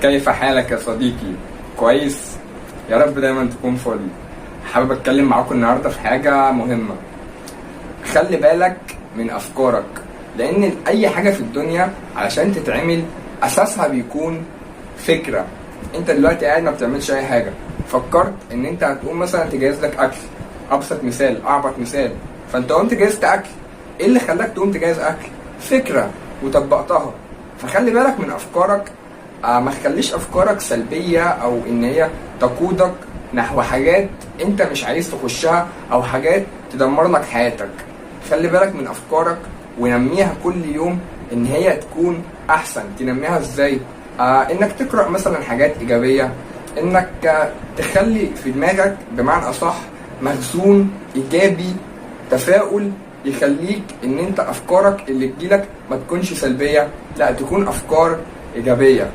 كيف حالك يا صديقي؟ كويس؟ يا رب دايما تكون فل. حابب اتكلم معاكم النهارده في حاجة مهمة. خلي بالك من افكارك، لان اي حاجة في الدنيا علشان تتعمل اساسها بيكون فكرة. انت دلوقتي قاعد ما بتعملش اي حاجة، فكرت ان انت هتقوم مثلا تجهز لك اكل. ابسط مثال، اعبط مثال، فانت قمت جهزت اكل. ايه اللي خلاك تقوم تجهز اكل؟ فكرة وطبقتها. فخلي بالك من افكارك. ما تخليش افكارك سلبية او ان هي تقودك نحو حاجات انت مش عايز تخشها او حاجات تدمر لك حياتك. خلي بالك من افكارك ونميها كل يوم ان هي تكون احسن. تنميها ازاي؟ انك تقرأ مثلا حاجات ايجابية، انك تخلي في دماغك بمعنى اصح مخزون ايجابي، تفاؤل يخليك ان انت افكارك اللي تجيلك ما تكونش سلبية، لا تكون افكار ايجابية.